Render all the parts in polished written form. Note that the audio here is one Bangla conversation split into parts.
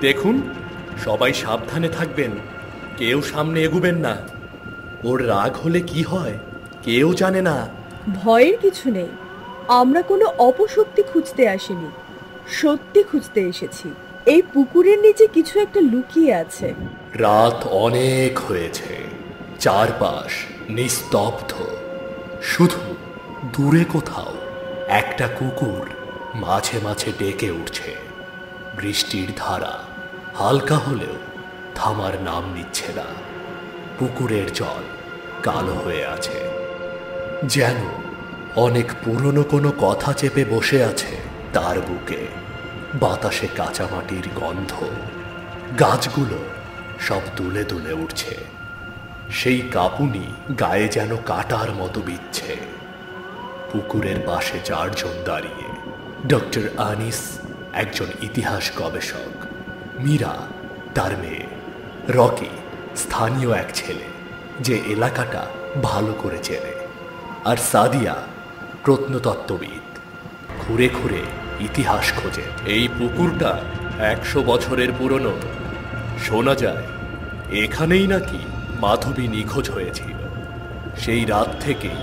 দেখুন, সবাই সাবধানে থাকবেন, কেউ সামনে এগুবেন না। ওর রাগ হলে কি হয় কেউ জানে না। ভয়ের কিছু নেই, আমরা কোনো অপশক্তি খুঁজতে আসিনি, সত্যি খুঁজতে এসেছি। এই পুকুরের নিচে কিছু একটা লুকিয়ে আছে। রাত অনেক হয়েছে, চারপাশ নিস্তব্ধ, শুধু দূরে কোথাও একটা কুকুর মাঝে মাঝে ডেকে উঠছে। বৃষ্টির ধারা হালকা হলেও থামার নাম নিচ্ছে না। পুকুরের জল কালো হয়ে আছে, যেন অনেক পুরনো কোনো কথা চেপে বসে আছে তার বুকে। বাতাসে কাঁচামাটির গন্ধ, গাছগুলো সব দুলে দুলে উঠছে। সেই কাঁপুনি গায়ে যেন কাটার মতো বিচ্ছে। পুকুরের পাশে চারজন দাঁড়িয়ে। ডক্টর আনিস একজন ইতিহাস গবেষক, মীরা তার মেয়ে, রকি স্থানীয় এক ছেলে যে এলাকাটা ভালো করে চেনে, আর সাদিয়া প্রত্নতত্ত্ববিদ, ঘুরে ঘুরে ইতিহাস খোঁজে। এই পুকুরটা 100 বছরের পুরনো। শোনা যায় এখানেই নাকি মাধবী নিখোঁজ হয়েছিল। সেই রাত থেকেই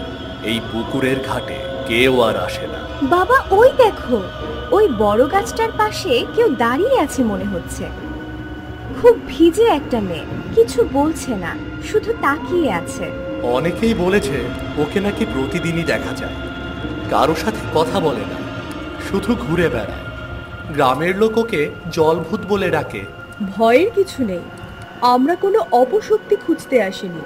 এই পুকুরের ঘাটে কেউ আর আসে না। বাবা, ওই দেখো, ওই বড় গাছটার পাশে কেউ দাঁড়িয়ে আছে মনে হচ্ছে। খুব ভিজে একটা মেয়ে, কিছু বলছে না, শুধু তাকিয়ে আছে। অনেকেই বলেছে ওকে নাকি প্রতিদিনই দেখা যায়, কারো সাথে কথা বলে না, শুধু ঘুরে বেড়ায়। গ্রামের লোক ওকে জলভূত বলে ডাকে। ভয়ের কিছু নেই, আমরা কোনো অপশক্তি খুঁজতে আসিনি,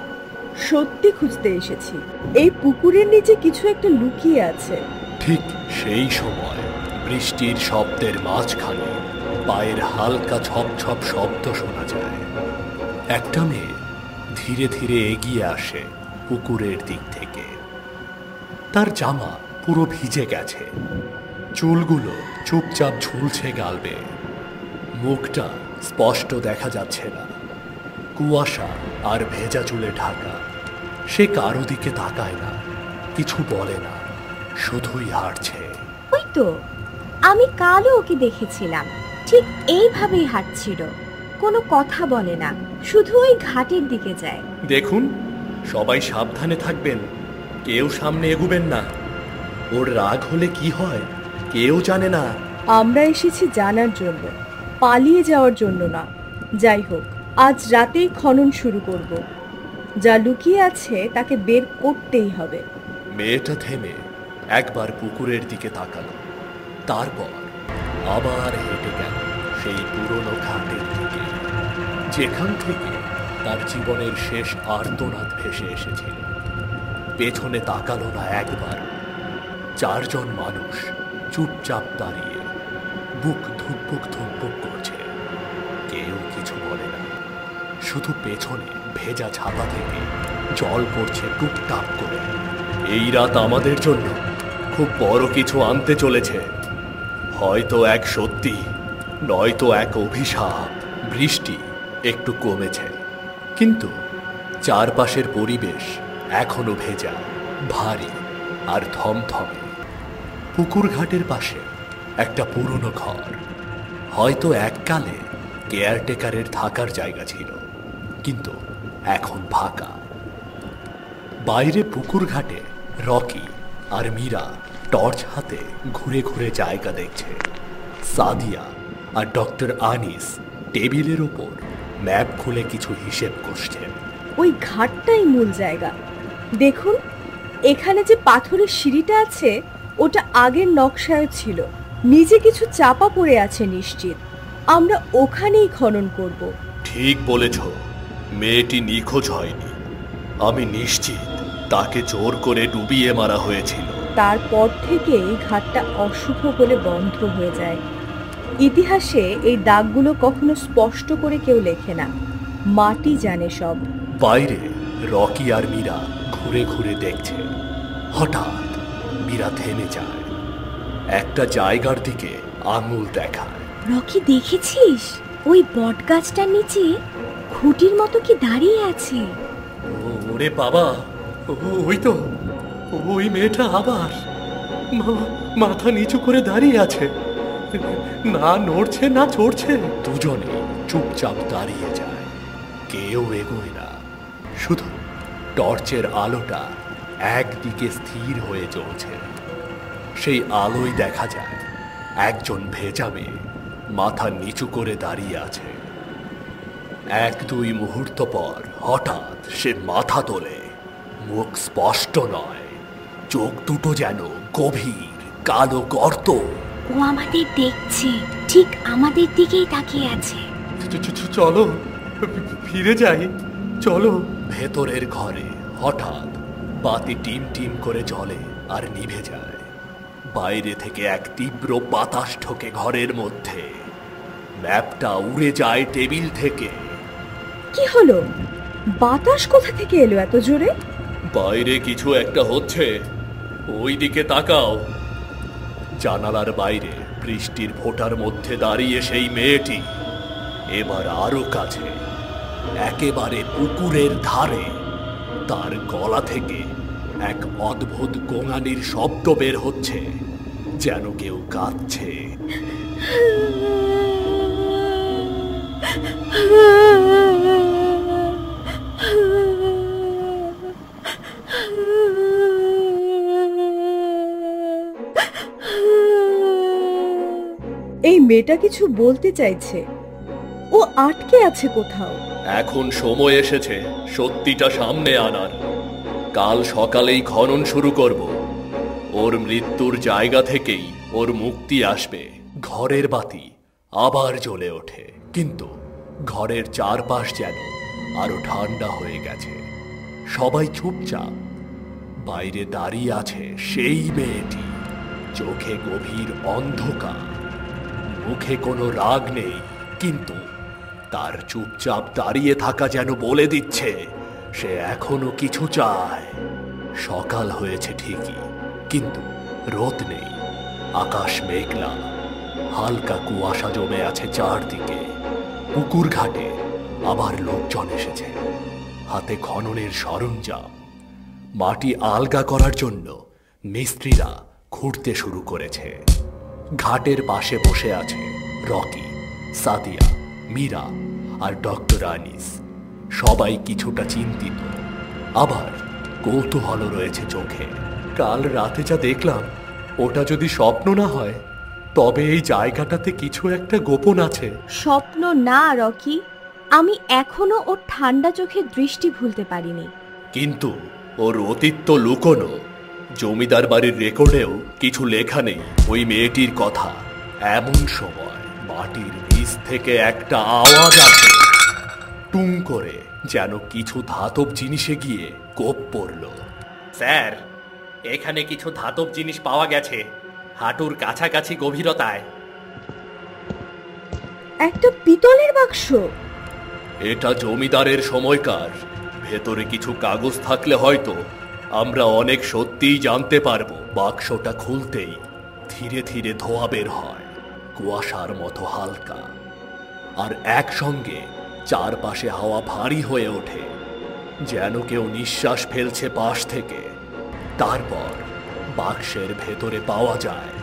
সত্যি খুঁজতে এসেছি। এই পুকুরের নিচে কিছু একটা লুকিয়ে আছে। ঠিক সেই সময় বৃষ্টির শব্দের মাঝখানে পায়ের হালকা ছপ ছপ শব্দ শোনা যায়। একটা মেয়ে ধীরে ধীরে এগিয়ে আসে পুকুরের দিক থেকে। তার জামা পুরো ভিজে গেছে, চুলগুলো চুপচাপ ঝুলছে গাল বেয়ে। মুখটা স্পষ্ট দেখা যাচ্ছে না, কুয়াশা আর ভেজা চুলে ঢাকা। সে কারো দিকে তাকায় না, কিছু বলে না, শুধুই হাঁটছে। ওই তো, আমি কালও ওকে দেখেছিলাম, ঠিক এইভাবেই হাঁটছিল, কোনো কথা বলে না, শুধু ওই ঘাটের দিকে যায়। দেখুন, সবাই সাবধানে থাকবেন, কেউ সামনে এগুবেন না। ওর রাগ হলে কি হয় কেউ জানে না। আমরা এসেছি জানার জন্য, পালিয়ে যাওয়ার জন্য না। যাই হোক, আজ রাতেই খনন শুরু করব। যা লুকিয়ে আছে তাকে বের করতেই হবে। মেয়েটা থেমে একবার পুকুরের দিকে তাকালো, তারপর আবার হেঁটে গেল সেই পুরনো ঘাটের দিকে, যেখান থেকে তার জীবনের শেষ আর্তনাদ ভেসে এসেছিল। পেছনে তাকালো না একবার। চারজন মানুষ চুপচাপ দাঁড়িয়ে, বুক ধুকপুক ধুকপুক করছে। কেউ কিছু বলে না, শুধু পেছনে ভেজা ছাতা থেকে জল পড়ছে টুপটাপ করে। এই রাত আমাদের জন্য খুব বড় কিছু আনতে চলেছে, হয়তো এক সত্যি, নয়তো এক অভিশাপ। বৃষ্টি একটু কমেছে, কিন্তু চারপাশের পরিবেশ এখনো ভেজা, ভারী আর থমথমে। পুকুর ঘাটের পাশে একটা পুরনো ঘর, হয়তো এককালে কেয়ারটেকারের থাকার জায়গা ছিল, কিন্তু এখন ফাঁকা। বাইরে পুকুর ঘাটে রকি আর মীরা টর্চ হাতে ঘুরে ঘুরে জায়গা দেখছে। সাদিয়া আর ডক্টর আনিস টেবিলের ওপর ম্যাপ খুলে কিছু হিসেব করছেন। ওই ঘাটটাই মূল জায়গা। দেখুন, এখানে যে পাথরের সিঁড়িটা আছে ওটা আগের নকশায় ছিল, নিচে কিছু চাপা পড়ে আছে নিশ্চিত। আমরা ওখানেই খনন করব। ঠিক বলেছ, মেয়েটি নিখোঁজ হয়নি। আমি নিশ্চিত তাকে জোর করে ডুবিয়ে মারা হয়েছিল। তারপর থেকে এই ঘাটটা অশুভ বলে বন্ধ হয়ে যায়। ইতিহাসে এই দাগগুলো কখনো স্পষ্ট করে কেউ লেখে না, মাটি জানে সব। বাইরে রকি আর মীরা ঘুরে ঘুরে দেখছে। হঠাৎ মীরা থেমে যায়, একটা জায়গার দিকে আঙুল দেখায়। রকি, দেখেছিস ওই বট গাছটার নিচে খুঁটির মতো কি দাঁড়িয়ে আছে? ওরে বাবা, ওই তো, ওই মেয়েটা আবার মাথা নিচু করে দাঁড়িয়ে আছে। না নড়ছে না চড়ছে। দুজনে চুপচাপ দাঁড়িয়ে যায়, কেউ এগোয় না। শুধু টর্চের আলোটা একদিকে স্থির হয়ে জ্বলছে। সেই আলোয় দেখা যায় একজন ভেজা মেয়ে মাথা নিচু করে দাঁড়িয়ে আছে। 1-2 মুহূর্ত পর হঠাৎ সে মাথা তোলে। মুখ স্পষ্ট নয়, চোখ দুটো যেন গভীর কালো গর্ত। ও আমাদের দেখছে, ঠিক আমাদের দিকেই তাকিয়ে আছে। চলো ফিরে যাই, চলো। ভেতরের ঘরে হঠাৎ বাতি টিম টিম করে জ্বলে আর নিভে যায়। বাইরে থেকে এক তীব্র বাতাস ঢোকে ঘরের মধ্যে। ম্যাপটা উড়ে যায় টেবিল থেকে। কি হলো? বাতাস কোথা থেকে এলো এত জোরে? বাইরে কিছু একটা হচ্ছে, ওই দিকে তাকাও। জানালার বাইরে বৃষ্টির ফোঁটার মধ্যে দাঁড়িয়ে সেই মেয়েটি। এবার আরো কাছে, একেবারে পুকুরের ধারে। তার গলা থেকে এক অদ্ভুত গোঙানির শব্দ বের হচ্ছে, যেন কেউ কাঁদছে। এই মেয়েটা কিছু বলতে চাইছে, ও আটকে আছে কোথাও। এখন সময় এসেছে সত্যিটা সামনে আনার। কাল সকালেই খনন শুরু করব। ওর মৃত্যুর জায়গা থেকেই ওর মুক্তি আসবে। ঘরের বাতি আবার জ্বলে ওঠে, কিন্তু ঘরের চারপাশ যেন আরো ঠান্ডা হয়ে গেছে। সবাই চুপচাপ। বাইরে দাঁড়িয়ে আছে সেই মেয়েটি, চোখে গভীর অন্ধকার, মুখে কোনো রাগ নেই, কিন্তু তার চুপচাপ দাঁড়িয়ে থাকা যেন বলে দিচ্ছে সে এখনো কিছু চায়। সকাল হয়েছে ঠিকই, কিন্তু রোদ নেই। আকাশ মেঘলা, হালকা কুয়াশা জমে আছে চারদিকে। পুকুর ঘাটে আবার লোকজন এসেছে, হাতে খননের সরঞ্জাম। মাটি আলগা করার জন্য মিস্ত্রিরা খুঁড়তে শুরু করেছে। ঘাটের পাশে বসে আছে রকি, সাদিয়া, মীরা আর ডক্টর আনিস। সবাই কিছুটা চিন্তিত, আবার কৌতূহল রয়েছে চোখে। কাল রাতে যা দেখলাম, ওটা যদি স্বপ্ন না হয়, তবে এই জায়গাটাতে কিছু একটা গোপন আছে। স্বপ্ন না রকি, আমি এখনো ওর ঠান্ডা চোখের দৃষ্টি ভুলতে পারিনি। কিন্তু ওর অতীত তো লুকোনো। জমিদার বাড়ির রেকর্ডেও কিছু লেখা নেই ওই মেয়েটির কথা। এমন সময় মাটির নিচ থেকে একটা আওয়াজ আসে, টুং করে, যেন কিছু ধাতব জিনিসে গিয়ে কোপ পড়ল। স্যার, এখানে কিছু ধাতব জিনিস পাওয়া গেছে, হাঁটুর কাছাকাছি গভীরতায়। একটা পিতলের বাক্স। এটা জমিদারের সময়কার। ভেতরে কিছু কাগজ থাকলে হয়তো আমরা অনেক সত্যিই জানতে পারবো। বাক্সটা খুলতেই ধীরে ধীরে ধোঁয়া বের হয়, কুয়াশার মতো হালকা, আর একসঙ্গে চারপাশে হাওয়া ভারী হয়ে ওঠে, যেন কেউ নিঃশ্বাস ফেলছে পাশ থেকে। তারপর বাক্সের ভেতরে পাওয়া যায়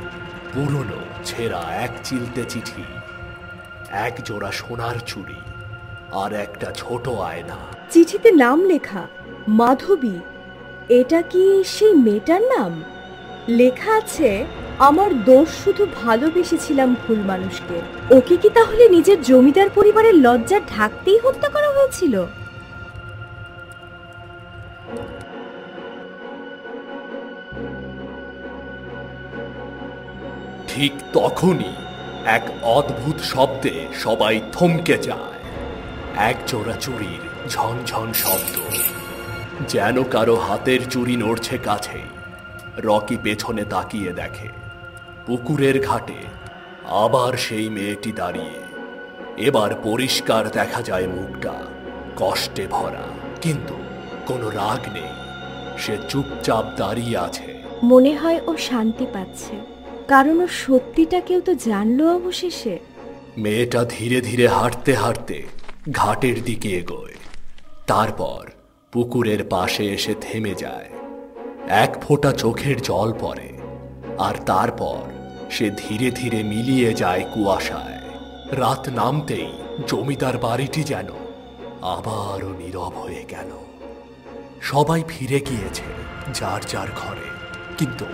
পুরনো ছেঁড়া এক চিলতে চিঠি, এক জোড়া সোনার চুড়ি আর একটা ছোট আয়না। চিঠিতে নাম লেখা, মাধবী। এটা কি সেই মেয়েটার নাম? লেখা আছে, আমার দোষ শুধু ভালোবেসেছিলাম ভুল মানুষকে। ওকে কি তাহলে নিজের জমিদার পরিবারের লজ্জা ঢাকতেই হত্যা করা হয়েছিল? ঠিক তখনই এক অদ্ভুত শব্দে সবাই থমকে যায়। এক জোড়া চুড়ির ঝনঝন শব্দ, যেন কারো হাতের চুড়ি নড়ছে কাছেই। রকি পেছনে তাকিয়ে দেখে, পুকুরের ঘাটে আবার সেই মেয়েটি দাঁড়িয়ে। এবার পরিষ্কার দেখা যায় মুখটা কষ্টে ভরা, কিন্তু কোনো রাগ নেই। সে চুপচাপ দাঁড়িয়ে আছে। মনে হয় ও শান্তি পাচ্ছে, কারণ ও সত্যিটা কেউ তো জানলো অবশেষে। মেয়েটা ধীরে ধীরে হাঁটতে হাঁটতে ঘাটের দিকে এগোয়। তারপর পুকুরের পাশে এসে থেমে যায়। এক ফোঁটা চোখের জল পড়ে, আর তারপর সে ধীরে ধীরে মিলিয়ে যায় কুয়াশায়। রাত নামতেই জমিদার বাড়িটি যেন আবারও নীরব হয়ে গেল। সবাই ফিরে গিয়েছে যার যার ঘরে, কিন্তু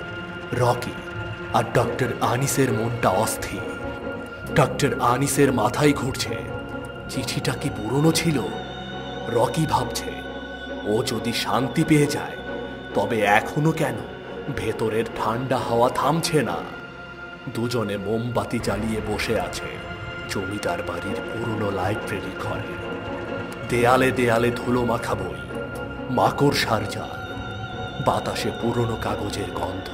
রকি আর ডক্টর আনিসের মনটা অস্থির। ডক্টর আনিসের মাথায় ঘুরছে, চিঠিটা কি পুরনো ছিল? রকি ভাবছে, ও যদি শান্তি পেয়ে যায় তবে এখনো কেন ভেতরের ঠান্ডা হাওয়া থামছে না। দুজনে মোমবাতি জ্বালিয়ে বসে আছে জমিদার বাড়ির পুরনো লাইব্রেরি ঘরে। দেয়ালে দেয়ালে ধুলো মাখা বই, মাকড়সার জাল, বাতাসে পুরনো কাগজের গন্ধ।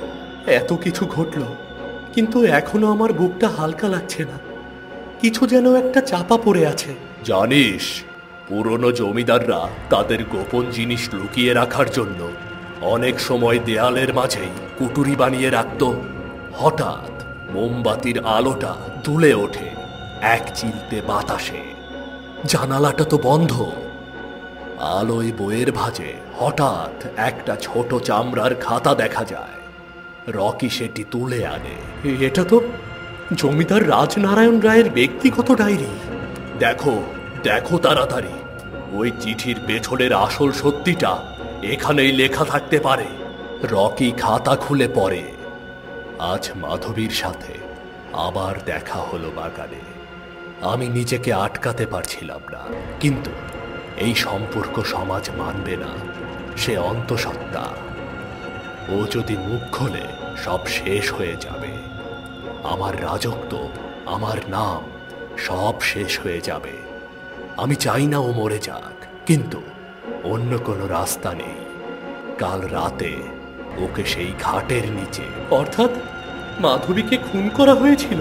এত কিছু ঘটল, কিন্তু এখনো আমার বুকটা হালকা লাগছে না। কিছু যেন একটা চাপা পড়ে আছে। জানিস, পুরনো জমিদাররা তাদের গোপন জিনিস লুকিয়ে রাখার জন্য অনেক সময় দেয়ালের মাঝেই কুটুরি বানিয়ে রাখত। হঠাৎ মোমবাতির আলোটা দুলে ওঠে এক চিলতে বাতাসে। জানালাটা তো বন্ধ। আলোয় বইয়ের ভাঁজে হঠাৎ একটা ছোট চামড়ার খাতা দেখা যায়। রকি সেটি তুলে আনে। এটা তো জমিদার রাজনারায়ণ রায়ের ব্যক্তিগত ডায়েরি। দেখো দেখো তাড়াতাড়ি, ওই চিঠির পেছনের আসল সত্যিটা এখানেই লেখা থাকতে পারে। রকি খাতা খুলে পড়ে। আজ মাধবীর সাথে আবার দেখা হলো বাগানে। আমি নিজেকে আটকাতে পারছিলাম না, কিন্তু এই সম্পর্ক সমাজ মানবে না। সে অন্তঃসত্ত্বা। ও যদি মুখ খোলে সব শেষ হয়ে যাবে। আমার রাজত্ব, আমার নাম, সব শেষ হয়ে যাবে। আমি চাই না ও মরে যাক, কিন্তু অন্য কোনো রাস্তা নেই। কাল রাতে ওকে সেই ঘাটের নিচে, অর্থাৎ মাধবীকে খুন করা হয়েছিল,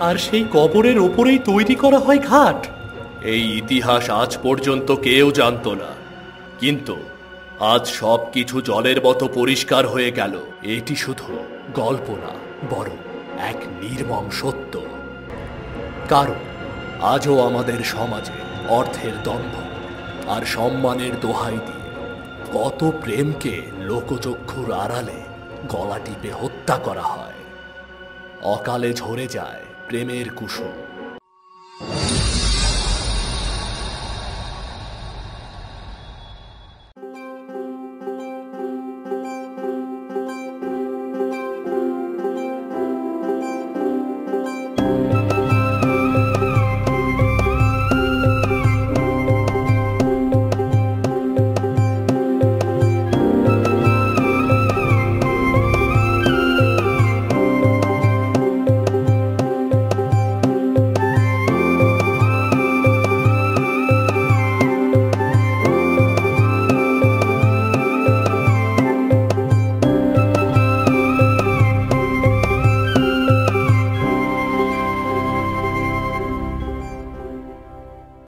আর সেই কবরের ওপরেই তৈরি করা হয় ঘাট। এই ইতিহাস আজ পর্যন্ত কেউ জানতো না, কিন্তু আজ সব কিছু জলের মতো পরিষ্কার হয়ে গেল। এটি শুধু গল্প না, বরং এক নির্মম সত্য। কারণ আজও আমাদের সমাজে অর্থের দম্ভ আর সম্মানের দোহাই দিয়ে কত প্রেমকে লোকচক্ষুর আড়ালে গলা টিপে হত্যা করা হয়। অকালে ঝরে যায় প্রেমের কুসুম,